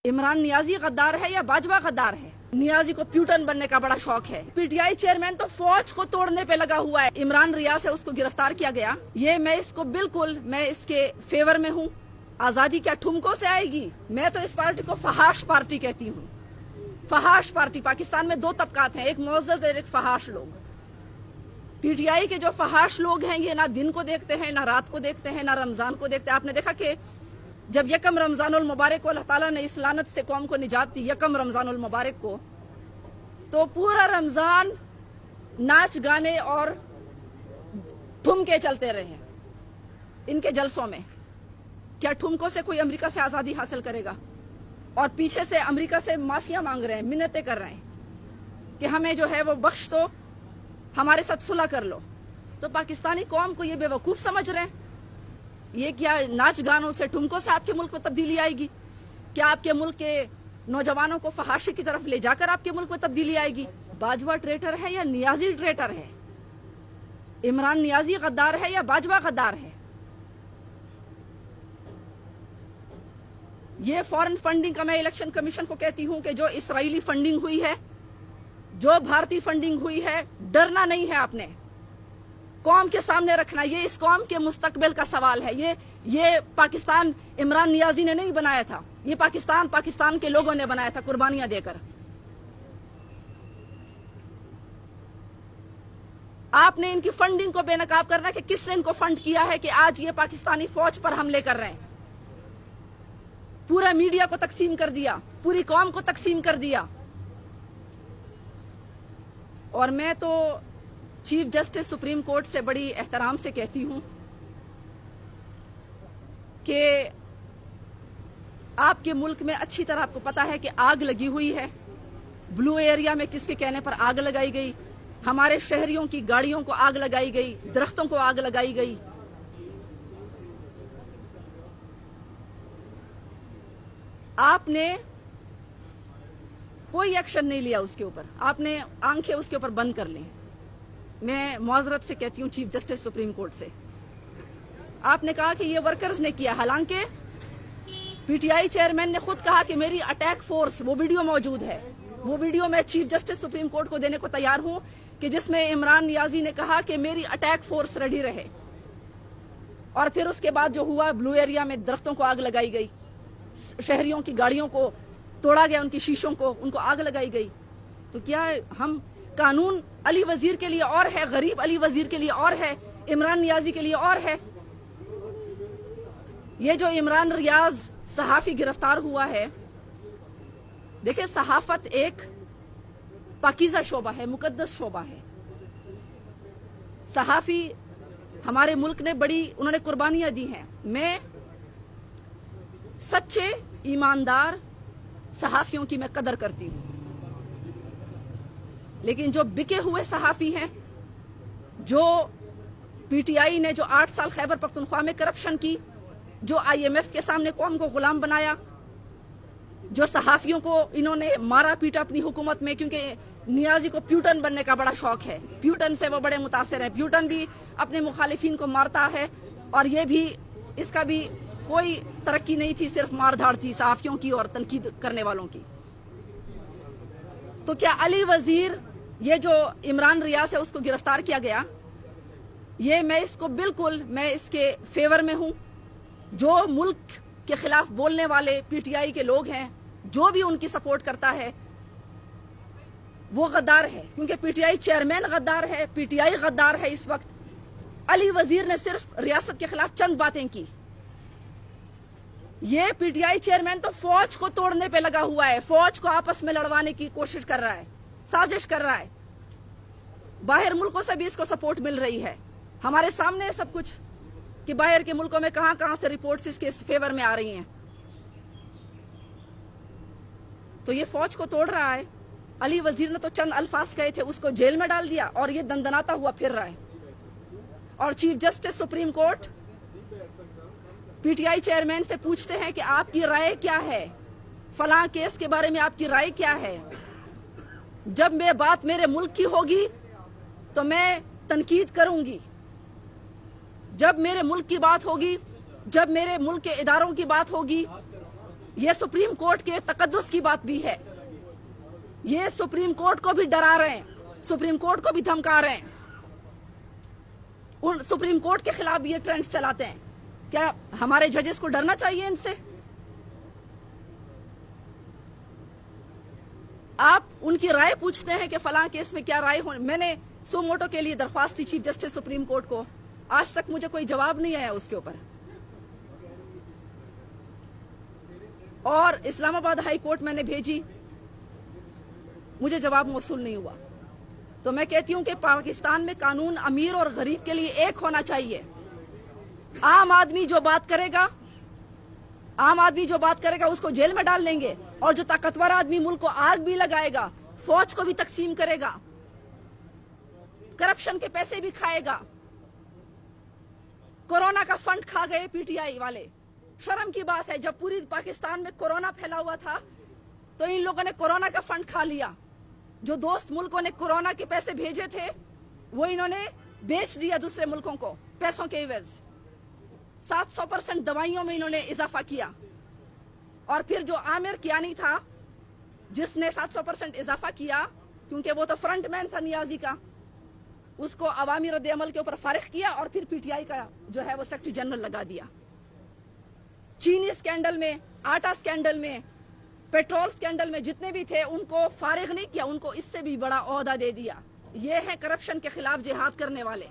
इमरान नियाजी गद्दार है या बाजवा गद्दार है? नियाजी को प्यूटन बनने का बड़ा शौक है। पीटीआई चेयरमैन तो फौज को तोड़ने पे लगा हुआ है। इमरान रियाज से उसको गिरफ्तार किया गया। ये मैं इसके फेवर में हूँ। आजादी क्या ठुमकों से आएगी? मैं तो इस पार्टी को फहाश पार्टी कहती हूँ। फहाश पार्टी। पाकिस्तान में दो तबकात हैं, एक मुअज़्ज़ज़ और एक फहाश लोग। पीटीआई के जो फहाश लोग हैं ये ना दिन को देखते हैं, ना रात को देखते हैं, ना रमजान को देखते हैं। आपने देखा कि जब यकम रमजानुल मुबारक को अल्लाह ताला ने इस लानत से कौम को निजात दी, यकम रमजानुल मुबारक को, तो पूरा रमजान नाच गाने और ठुमके चलते रहे इनके जलसों में। क्या ठुमकों से कोई अमेरिका से आजादी हासिल करेगा? और पीछे से अमेरिका से माफिया मांग रहे हैं, मिन्नतें कर रहे हैं कि हमें जो है वो बख्श दो, हमारे साथ सुलह कर लो। तो पाकिस्तानी कौम को ये बेवकूफ समझ रहे हैं। ये क्या नाच गानों से, ठुमकों से आपके मुल्क में तब्दीली आएगी? क्या आपके मुल्क के नौजवानों को फहाशी की तरफ ले जाकर आपके मुल्क में तब्दीली आएगी? बाजवा ट्रेटर है या नियाजी ट्रेटर है? इमरान नियाजी गद्दार है या बाजवा गद्दार है? ये फॉरेन फंडिंग का मैं इलेक्शन कमीशन को कहती हूं कि जो इसराइली फंडिंग हुई है, जो भारतीय फंडिंग हुई है, डरना नहीं है आपने। कौम के सामने रखना, ये इस कौम के मुस्तकबिल का सवाल है। ये पाकिस्तान इमरान नियाजी ने नहीं बनाया था, ये पाकिस्तान के लोगों ने बनाया था कुर्बानियां देकर। आपने इनकी फंडिंग को बेनकाब करना कि किसने इनको फंड किया है कि आज ये पाकिस्तानी फौज पर हमले कर रहे हैं। पूरा मीडिया को तकसीम कर दिया, पूरी कौम को तकसीम कर दिया। और मैं तो चीफ जस्टिस सुप्रीम कोर्ट से बड़ी एहतराम से कहती हूं कि आपके मुल्क में अच्छी तरह आपको पता है कि आग लगी हुई है। ब्लू एरिया में किसके कहने पर आग लगाई गई? हमारे शहरियों की गाड़ियों को आग लगाई गई, दरख्तों को आग लगाई गई। आपने कोई एक्शन नहीं लिया उसके ऊपर, आपने आंखें उसके ऊपर बंद कर ली। मैं मुआजरत से कहती हूँ चीफ जस्टिस सुप्रीम कोर्ट से, आपने कहा कि ये वर्कर्स ने किया, हालांकि पीटीआई चेयरमैन ने खुद कहा कि मेरी अटैक फोर्स, वो वीडियो मौजूद है, वो वीडियो मैं चीफ जस्टिस सुप्रीम कोर्ट को देने को तैयार हूं कि जिसमें इमरान नियाजी ने कहा कि मेरी अटैक फोर्स रेडी रहे। और फिर उसके बाद जो हुआ, ब्लू एरिया में दरख्तों को आग लगाई गई, शहरियों की गाड़ियों को तोड़ा गया, उनकी शीशों को, उनको आग लगाई गई। तो क्या हम कानून अली वजीर के लिए और है, गरीब अली वजीर के लिए और है, इमरान नियाजी के लिए और है? ये जो इमरान रियाज सहाफी गिरफ्तार हुआ है, देखिए सहाफत एक पाकीज़ा शोबा है, मुकद्दस शोबा है। सहाफी हमारे मुल्क ने उन्होंने कुर्बानियां दी हैं। मैं सच्चे ईमानदार सहाफियों की मैं कदर करती हूं, लेकिन जो बिके हुए सहाफी हैं, जो पीटीआई ने जो 8 साल खैबर पख्तूनख्वा में करप्शन की, जो IMF के सामने कौम को गुलाम बनाया, जो सहाफियों को इन्होंने मारा पीटा अपनी हुकूमत में, क्योंकि नियाजी को प्यूटन बनने का बड़ा शौक है। प्यूटन से वो बड़े मुतासिर हैं। प्यूटन भी अपने मुखालिफिन को मारता है, और ये भी, इसका भी कोई तरक्की नहीं थी, सिर्फ मारधाड़ थी सहाफियों की और तनकीद करने वालों की। तो क्या अली वजीर, ये जो इमरान रियाज है उसको गिरफ्तार किया गया, ये मैं इसके फेवर में हूं। जो मुल्क के खिलाफ बोलने वाले पीटीआई के लोग हैं, जो भी उनकी सपोर्ट करता है, वो गद्दार है, क्योंकि पीटीआई चेयरमैन गद्दार है, पीटीआई गद्दार है। इस वक्त अली वजीर ने सिर्फ रियासत के खिलाफ चंद बातें की। ये पीटीआई चेयरमैन तो फौज को तोड़ने पे लगा हुआ है, फौज को आपस में लड़वाने की कोशिश कर रहा है, साजिश कर रहा है। बाहर मुल्कों से भी इसको सपोर्ट मिल रही है। हमारे सामने है सब कुछ कि बाहर के मुल्कों में कहां से रिपोर्ट्स इसके फेवर में आ रही हैं। तो ये फौज को तोड़ रहा है। अली वजीर ने तो चंद अल्फाज कहे थे, उसको जेल में डाल दिया, और ये दंदनाता हुआ फिर रहा है। और chief justice supreme court PTI chairman से पूछते हैं कि आपकी राय क्या है, फलां केस के बारे में आपकी राय क्या है? जब मैं बात मेरे मुल्क की होगी तो मैं तनकीद करूंगी, जब मेरे मुल्क की बात होगी, जब मेरे मुल्क के इदारों की बात होगी, یہ سپریم کورٹ کے تقدس کی بات بھی ہے. یہ سپریم کورٹ کو بھی ڈرا رہے ہیں, سپریم کورٹ کو بھی دھمکا رہے ہیں, ان سپریم کورٹ کے خلاف بھی یہ ٹرینڈز چلاتے ہیں. کیا ہمارے ججز کو ڈرنا چاہیے ان سے؟ آپ ان کی رائے پوچھتے ہیں کہ فلاں کیس میں کیا رائے ہو. میں نے سو موٹو کے لیے درخواست کی چیف جسٹس سپریم کورٹ کو, آج تک مجھے کوئی جواب نہیں آیا اس کے اوپر. اور اسلام آباد ہائی کورٹ میں نے بھیجی, مجھے جواب موصول نہیں ہوا. تو میں کہتی ہوں کہ پاکستان میں قانون امیر اور غریب کے لیے ایک ہونا چاہیے. عام آدمی جو بات کرے گا اس کو جیل میں ڈال لیں گے, اور جو طاقتور آدمی ملک کو آگ بھی لگائے گا, فوج کو بھی تقسیم کرے گا, کرپشن کے پیسے بھی کھائے گا. کورونا کا فنڈ کھا گئے پی ٹی آئی والے. شرم کی بات ہے, جب پوری پاکستان میں کورونا پھیلا ہوا تھا تو ان لوگوں نے کورونا کا فنڈ کھا لیا. جو دوست ملکوں نے کورونا کے پیسے بھیجے تھے وہ انہوں نے بیچ دیا دوسرے ملکوں کو پیسوں کے عوض. 700% دوائیوں میں انہوں نے اضافہ کیا. اور پھر جو عامر کیانی تھا جس نے 700% اضافہ کیا, کیونکہ وہ تو فرنٹ مین تھا نیازی کا, اس کو عوامی رد عمل کے اوپر فارغ کیا اور پھر پی ٹی آئی کا جو ہے وہ سیکرٹری جنرل لگا دیا. چینی اسکینڈل میں, آٹا اسکینڈل میں, پیٹرول اسکینڈل میں جتنے بھی تھے ان کو فارغ نہیں کیا, ان کو اس سے بھی بڑا عہدہ دے دیا. یہ ہے کرپشن کے خلاف جہاد کرنے والے.